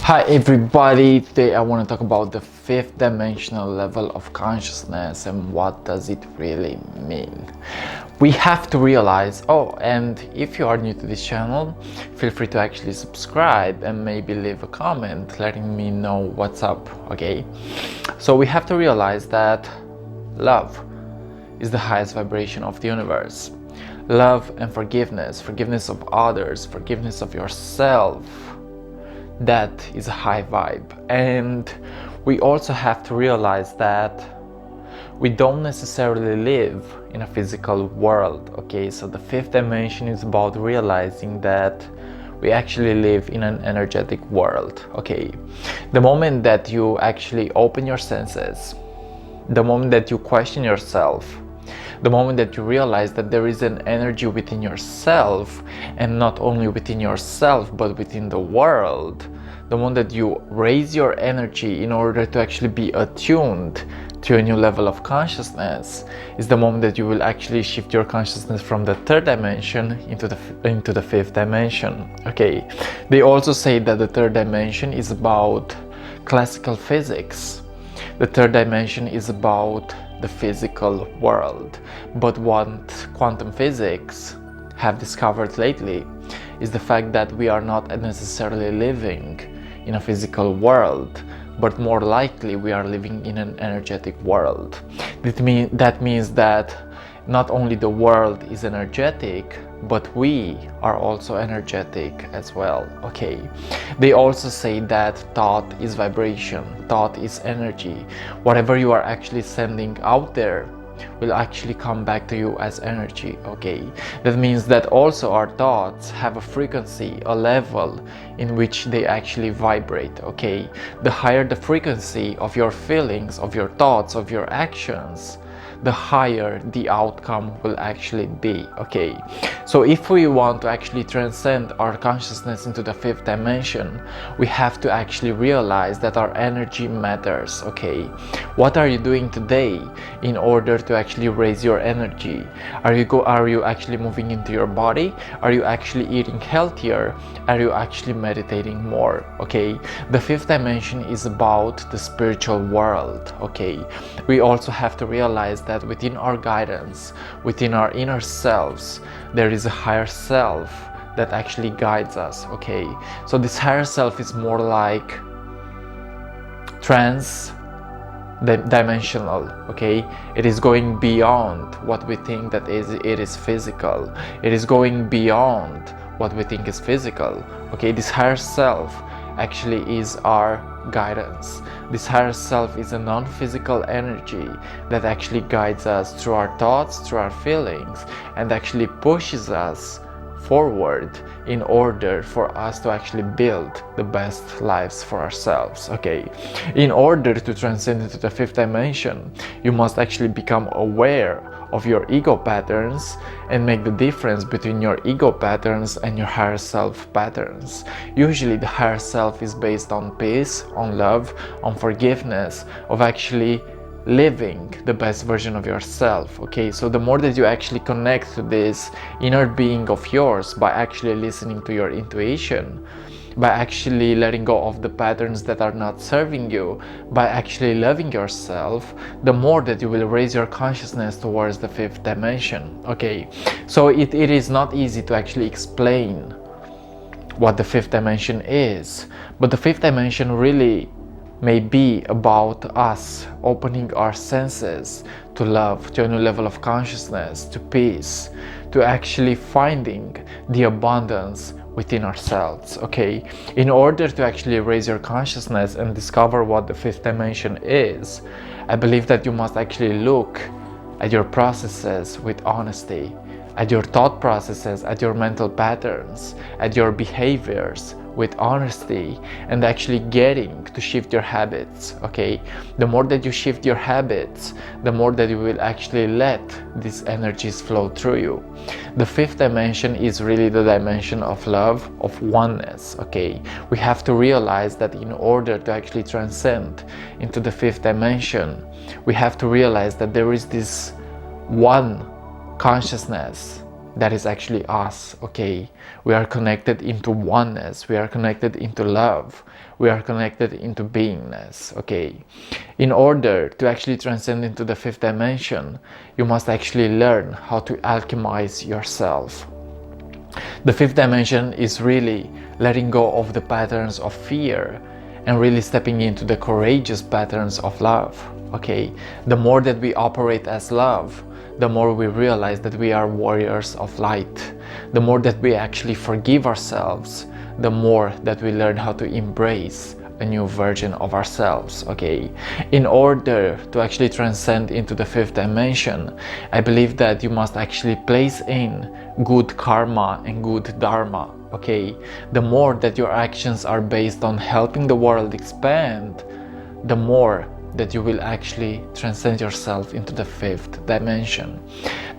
Hi everybody, today I want to talk about the fifth dimensional level of consciousness and what does it really mean. We have to realize, and if you are new to this channel, feel free to actually subscribe and maybe leave a comment letting me know what's up, okay? So we have to realize that love is the highest vibration of the universe. Love and forgiveness of others, forgiveness of yourself, that is a high vibe. And we also have to realize that we don't necessarily live in a physical world, okay? So the fifth dimension is about realizing that we actually live in an energetic world, okay? The moment that you actually open your senses, the moment that you question yourself, the moment that you realize that there is an energy within yourself, and not only within yourself but within the world, the moment that you raise your energy in order to actually be attuned to a new level of consciousness, is the moment that you will actually shift your consciousness from the third dimension into the fifth dimension, okay? They also say that the third dimension is about classical physics. The third dimension is about the physical world. But what quantum physics have discovered lately is the fact that we are not necessarily living in a physical world, but more likely we are living in an energetic world. That means that not only the world is energetic, but we are also energetic as well, okay? They also say that thought is vibration, thought is energy. Whatever you are actually sending out there will actually come back to you as energy, okay? That means that also our thoughts have a frequency, a level in which they actually vibrate, okay? The higher the frequency of your feelings, of your thoughts, of your actions, the higher the outcome will actually be, okay? So if we want to actually transcend our consciousness into the fifth dimension, we have to actually realize that our energy matters, okay? What are you doing today in order to actually raise your energy? Are you actually moving into your body? Are you actually eating healthier? Are you actually meditating more, okay? The fifth dimension is about the spiritual world, okay? We also have to realize that within our guidance, within our inner selves, there is a higher self that actually guides us, okay? So this higher self is more like trans-dimensional, okay? It is going beyond what we think that it is physical. It is going beyond what we think is physical, okay? This higher self actually is our guidance. This higher self is a non-physical energy that actually guides us through our thoughts, through our feelings, and actually pushes us forward in order for us to actually build the best lives for ourselves, okay? In order to transcend into the fifth dimension, you must actually become aware of your ego patterns and make the difference between your ego patterns and your higher self patterns. Usually the higher self is based on peace, on love, on forgiveness, of actually living the best version of yourself, okay? So the more that you actually connect to this inner being of yours by actually listening to your intuition, by actually letting go of the patterns that are not serving you, by actually loving yourself, the more that you will raise your consciousness towards the fifth dimension, okay? So it is not easy to actually explain what the fifth dimension is, but the fifth dimension really may be about us opening our senses to love, to a new level of consciousness, to peace, to actually finding the abundance within ourselves, okay? In order to actually raise your consciousness and discover what the fifth dimension is, I believe that you must actually look at your processes with honesty, at your thought processes, at your mental patterns, at your behaviors with honesty, and actually getting to shift your habits, okay? The more that you shift your habits, the more that you will actually let these energies flow through you. The fifth dimension is really the dimension of love, of oneness, okay? We have to realize that in order to actually transcend into the fifth dimension, we have to realize that there is this one consciousness that is actually us, okay? We are connected into oneness, we are connected into love, we are connected into beingness, okay? In order to actually transcend into the fifth dimension, you must actually learn how to alchemize yourself. The fifth dimension is really letting go of the patterns of fear and really stepping into the courageous patterns of love, okay? The more that we operate as love, the more we realize that we are warriors of light. The more that we actually forgive ourselves, the more that we learn how to embrace a new version of ourselves, okay? In order to actually transcend into the fifth dimension, I believe that you must actually place in good karma and good dharma, okay? The more that your actions are based on helping the world expand, the more that you will actually transcend yourself into the fifth dimension.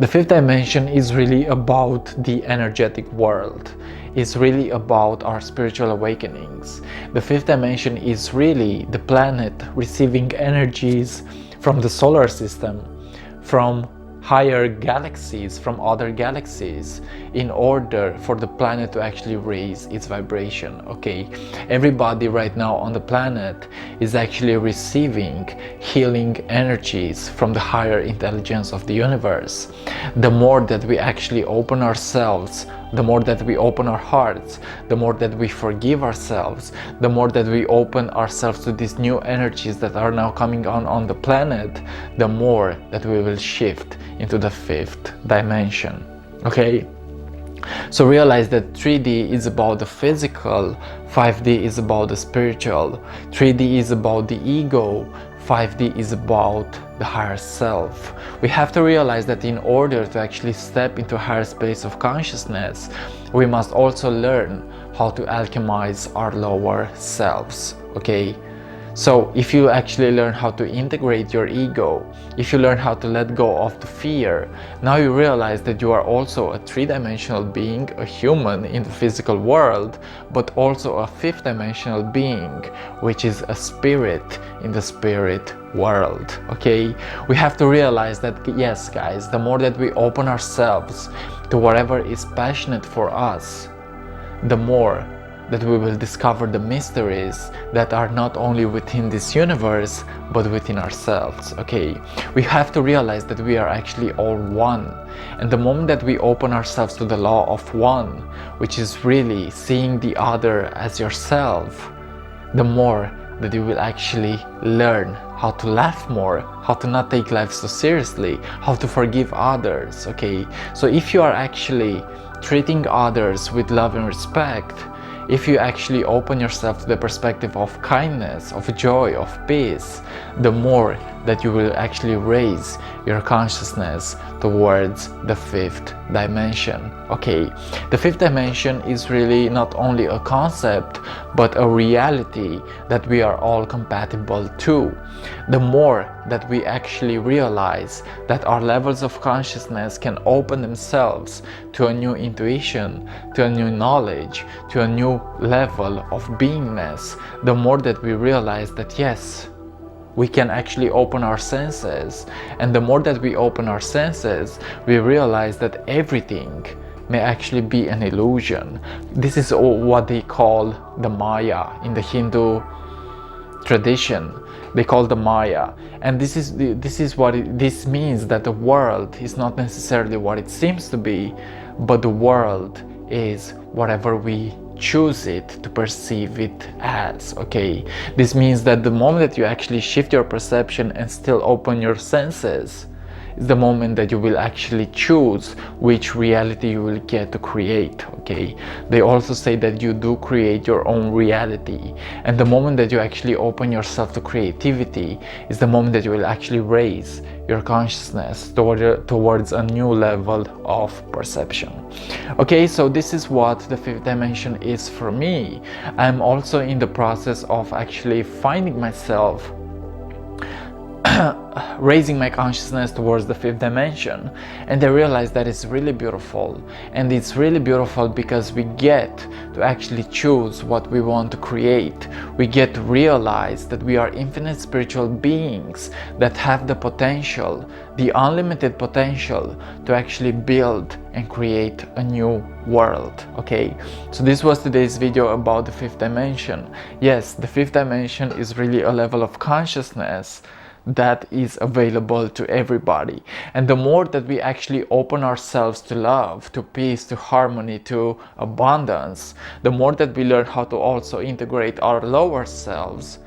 The fifth dimension is really about the energetic world. It's really about our spiritual awakenings. The fifth dimension is really the planet receiving energies from the solar system, from higher galaxies, from other galaxies, in order for the planet to actually raise its vibration, okay? Everybody right now on the planet is actually receiving healing energies from the higher intelligence of the universe. The more that we actually open ourselves, the more that we open our hearts, the more that we forgive ourselves, the more that we open ourselves to these new energies that are now coming on the planet, the more that we will shift into the fifth dimension, okay? So realize that 3D is about the physical, 5D is about the spiritual, 3D is about the ego, 5D is about the higher self. We have to realize that in order to actually step into a higher space of consciousness, we must also learn how to alchemize our lower selves, okay? So if you actually learn how to integrate your ego, if you learn how to let go of the fear, now you realize that you are also a three-dimensional being, a human in the physical world, but also a fifth-dimensional being, which is a spirit in the spirit world, okay? We have to realize that, yes guys, the more that we open ourselves to whatever is passionate for us, the more that we will discover the mysteries that are not only within this universe, but within ourselves, okay? We have to realize that we are actually all one. And the moment that we open ourselves to the law of one, which is really seeing the other as yourself, the more that you will actually learn how to laugh more, how to not take life so seriously, how to forgive others, okay? So if you are actually treating others with love and respect, if you actually open yourself to the perspective of kindness, of joy, of peace, the more that you will actually raise your consciousness towards the fifth dimension, okay? The fifth dimension is really not only a concept, but a reality that we are all compatible to. The more that we actually realize that our levels of consciousness can open themselves to a new intuition, to a new knowledge, to a new level of beingness, the more that we realize that yes, we can actually open our senses, and the more that we open our senses, we realize that everything may actually be an illusion. This is what they call the Maya in the Hindu tradition. They call the Maya, and this means that the world is not necessarily what it seems to be, but the world is whatever we choose it to perceive it as, okay? This means that the moment that you actually shift your perception and still open your senses is the moment that you will actually choose which reality you will get to create, okay? They also say that you do create your own reality, and the moment that you actually open yourself to creativity is the moment that you will actually raise your consciousness towards a new level of perception. Okay, so this is what the fifth dimension is for me. I'm also in the process of actually finding myself raising my consciousness towards the fifth dimension, and I realized that it's really beautiful. And it's really beautiful because we get to actually choose what we want to create. We get to realize that we are infinite spiritual beings that have the potential, the unlimited potential, to actually build and create a new world. Okay, so this was today's video about the fifth dimension. Yes, the fifth dimension is really a level of consciousness that is available to everybody, and the more that we actually open ourselves to love, to peace, to harmony, to abundance, the more that we learn how to also integrate our lower selves,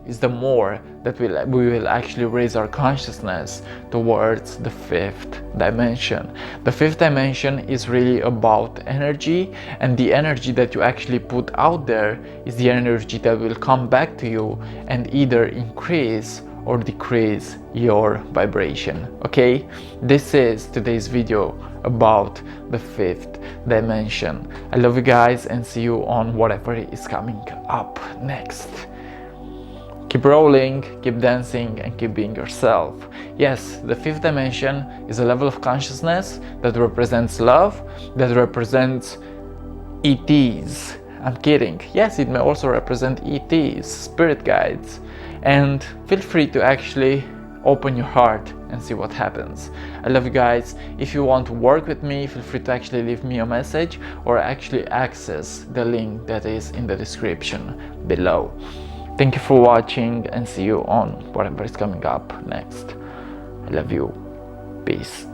is the more that we will actually raise our consciousness towards the fifth dimension. The fifth dimension is really about energy, and the energy that you actually put out there is the energy that will come back to you and either increase or decrease your vibration. Okay, this is today's video about the fifth dimension. I love you guys, and see you on whatever is coming up next. Keep rolling, keep dancing, and keep being yourself. Yes, the fifth dimension is a level of consciousness that represents love, that represents ETs. I'm kidding. Yes, it may also represent ETs, spirit guides. And feel free to actually open your heart and see what happens. I love you guys. If you want to work with me, feel free to actually leave me a message or actually access the link that is in the description below. Thank you for watching, and see you on whatever is coming up next. I love you. Peace.